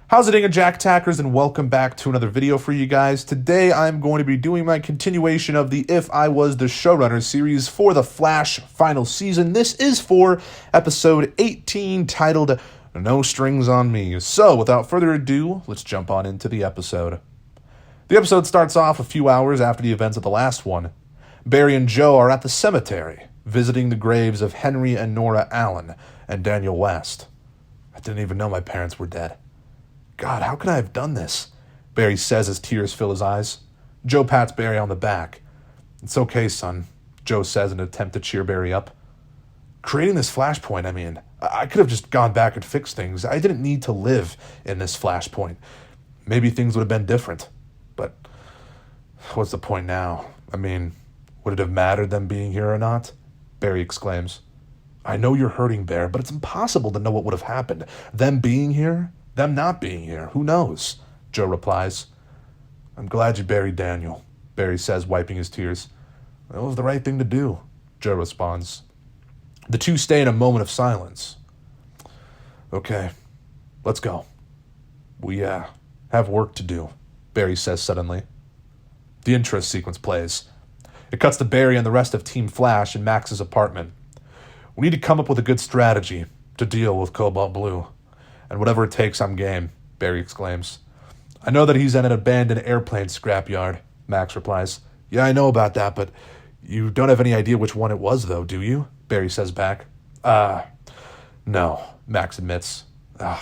How's it going, Jack Tackers, and welcome back to another video for you guys. Today I'm going to be doing my continuation of the If I Was the Showrunner series for the Flash final season. This is for episode 18, titled No Strings on Me. So without further ado, let's jump on into the episode. The episode starts off a few hours after the events of the last one. Barry and Joe are at the cemetery, visiting the graves of Henry and Nora Allen and Daniel West. I didn't even know my parents were dead. God, how could I have done this? Barry says as tears fill his eyes. Joe pats Barry on the back. It's okay, son, Joe says in an attempt to cheer Barry up. Creating this flashpoint, I could have just gone back and fixed things. I didn't need to live in this flashpoint. Maybe things would have been different. But what's the point now? Would it have mattered them being here or not? Barry exclaims. I know you're hurting, Bear, but it's impossible to know what would have happened. Them being here? Them not being here, who knows? Joe replies. I'm glad you buried Daniel, Barry says, wiping his tears. It was the right thing to do, Joe responds. The two stay in a moment of silence. Okay, let's go. We, have work to do, Barry says suddenly. The intro sequence plays. It cuts to Barry and the rest of Team Flash in Max's apartment. We need to come up with a good strategy to deal with Cobalt Blue. And whatever it takes, I'm game, Barry exclaims. I know that he's in an abandoned airplane scrapyard, Max replies. Yeah, I know about that, but you don't have any idea which one it was, though, do you? Barry says back. No, Max admits.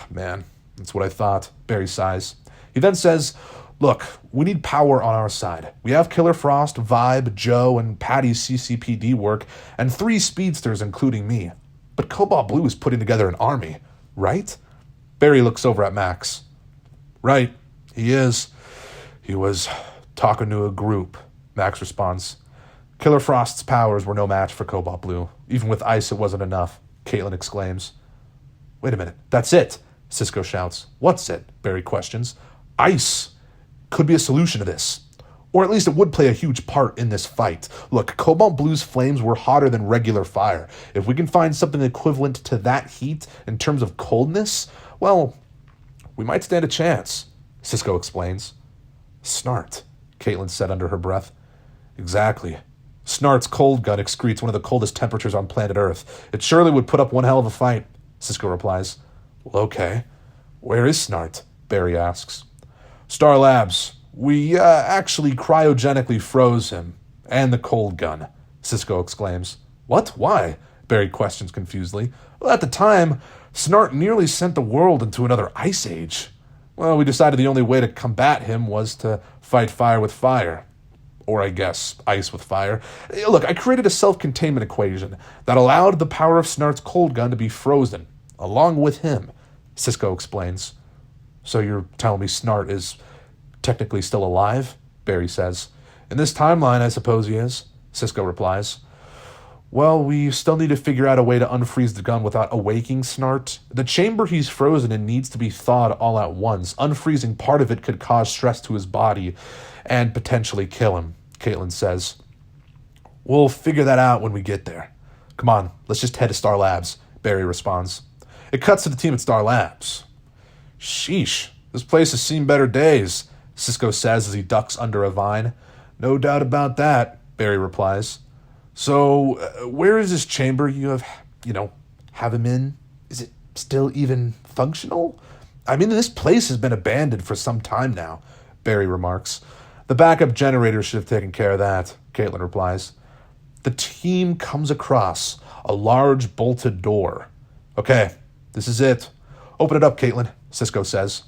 Man, that's what I thought, Barry sighs. He then says, look, we need power on our side. We have Killer Frost, Vibe, Joe, and Patty's CCPD work, and 3 speedsters, including me. But Cobalt Blue is putting together an army, right? Barry looks over at Max. Right, he is. He was talking to a group, Max responds. Killer Frost's powers were no match for Cobalt Blue. Even with ice, it wasn't enough, Caitlin exclaims. Wait a minute, that's it, Cisco shouts. What's it? Barry questions. Ice could be a solution to this. Or at least it would play a huge part in this fight. Look, Cobalt Blue's flames were hotter than regular fire. If we can find something equivalent to that heat in terms of coldness, well, we might stand a chance, Cisco explains. Snart, Caitlin said under her breath. Exactly. Snart's cold gun excretes one of the coldest temperatures on planet Earth. It surely would put up one hell of a fight, Cisco replies. Well, okay. Where is Snart? Barry asks. Star Labs. We actually cryogenically froze him. And the cold gun, Cisco exclaims. What? Why? Barry questions confusedly. Well, at the time, Snart nearly sent the world into another ice age. Well, we decided the only way to combat him was to fight fire with fire. Or, I guess, ice with fire. Look, I created a self-containment equation that allowed the power of Snart's cold gun to be frozen, along with him, Cisco explains. So you're telling me Snart is technically still alive? Barry says. In this timeline, I suppose he is, Cisco replies. Well, we still need to figure out a way to unfreeze the gun without awaking Snart. The chamber he's frozen in needs to be thawed all at once. Unfreezing part of it could cause stress to his body and potentially kill him, Caitlin says. We'll figure that out when we get there. Come on, let's just head to Star Labs, Barry responds. It cuts to the team at Star Labs. Sheesh, this place has seen better days, Cisco says as he ducks under a vine. No doubt about that, Barry replies. So, where is this chamber you have him in? Is it still even functional? This place has been abandoned for some time now, Barry remarks. The backup generator should have taken care of that, Caitlin replies. The team comes across a large bolted door. Okay, this is it. Open it up, Caitlin, Cisco says.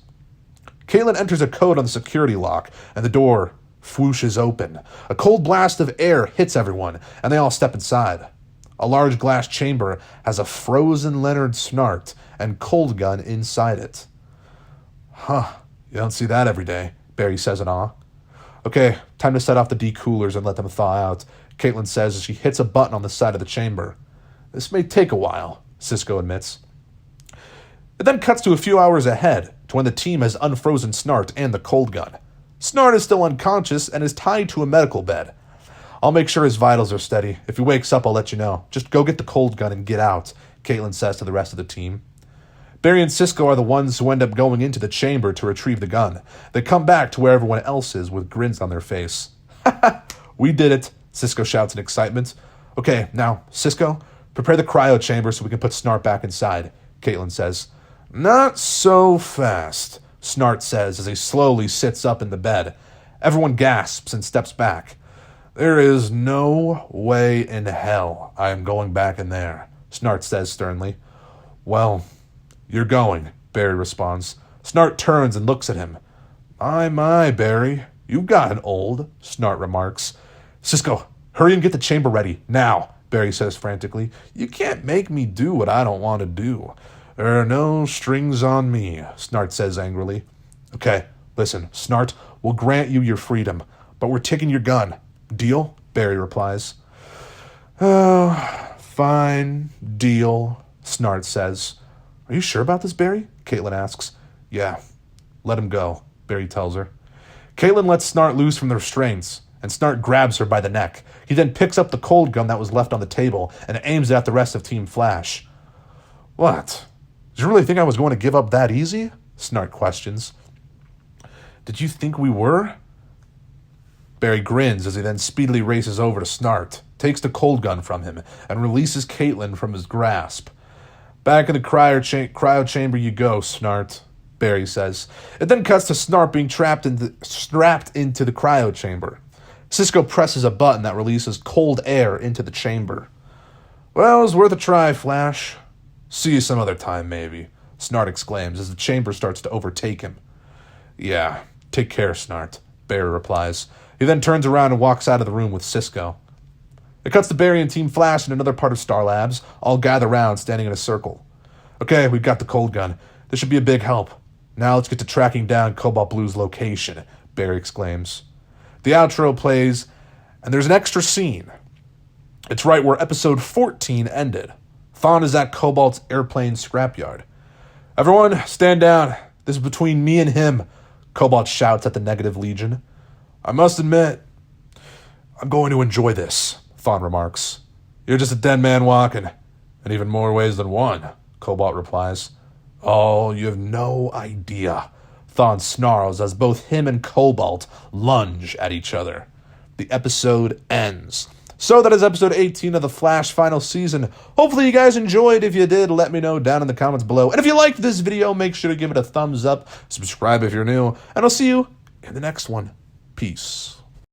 Caitlin enters a code on the security lock, and the door whooshes open. A cold blast of air hits everyone, and they all step inside. A large glass chamber has a frozen Leonard Snart and cold gun inside it. Huh, you don't see that every day, Barry says in awe. Okay, time to set off the decoolers and let them thaw out, Caitlin says as she hits a button on the side of the chamber. This may take a while, Cisco admits. It then cuts to a few hours ahead, to when the team has unfrozen Snart and the cold gun. Snart is still unconscious and is tied to a medical bed. I'll make sure his vitals are steady. If he wakes up, I'll let you know. Just go get the cold gun and get out, Caitlin says to the rest of the team. Barry and Cisco are the ones who end up going into the chamber to retrieve the gun. They come back to where everyone else is with grins on their face. We did it, Cisco shouts in excitement. Okay, now, Cisco, prepare the cryo chamber so we can put Snart back inside, Caitlin says. Not so fast, Snart says as he slowly sits up in the bed. Everyone gasps and steps back. There is no way in hell I am going back in there, Snart says sternly. Well, you're going, Barry responds. Snart turns and looks at him. My, Barry, you've gotten old, Snart remarks. Cisco, hurry and get the chamber ready, now, Barry says frantically. You can't make me do what I don't want to do. There are no strings on me, Snart says angrily. Okay, listen, Snart, we'll grant you your freedom, but we're taking your gun. Deal? Barry replies. Oh, fine, deal, Snart says. Are you sure about this, Barry? Caitlin asks. Yeah, let him go, Barry tells her. Caitlin lets Snart loose from the restraints, and Snart grabs her by the neck. He then picks up the cold gun that was left on the table and aims it at the rest of Team Flash. What? Did you really think I was going to give up that easy? Snart questions. Did you think we were? Barry grins as he then speedily races over to Snart, takes the cold gun from him, and releases Caitlin from his grasp. Back in the cryo chamber you go, Snart, Barry says. It then cuts to Snart being strapped into the cryo chamber. Cisco presses a button that releases cold air into the chamber. Well, it was worth a try, Flash. See you some other time, maybe, Snart exclaims as the chamber starts to overtake him. Yeah, take care, Snart, Barry replies. He then turns around and walks out of the room with Cisco. It cuts to Barry and Team Flash in another part of Star Labs, all gather around, standing in a circle. Okay, we've got the cold gun. This should be a big help. Now let's get to tracking down Cobalt Blue's location, Barry exclaims. The outro plays, and there's an extra scene. It's right where episode 14 ended. Thawne is at Cobalt's airplane scrapyard. Everyone, stand down. This is between me and him, Cobalt shouts at the Negative Legion. I must admit, I'm going to enjoy this, Thawne remarks. You're just a dead man walking, in even more ways than one, Cobalt replies. Oh, you have no idea, Thawne snarls as both him and Cobalt lunge at each other. The episode ends. So that is episode 18 of The Flash final season. Hopefully you guys enjoyed. If you did, let me know down in the comments below. And if you liked this video, make sure to give it a thumbs up, subscribe if you're new, and I'll see you in the next one. Peace.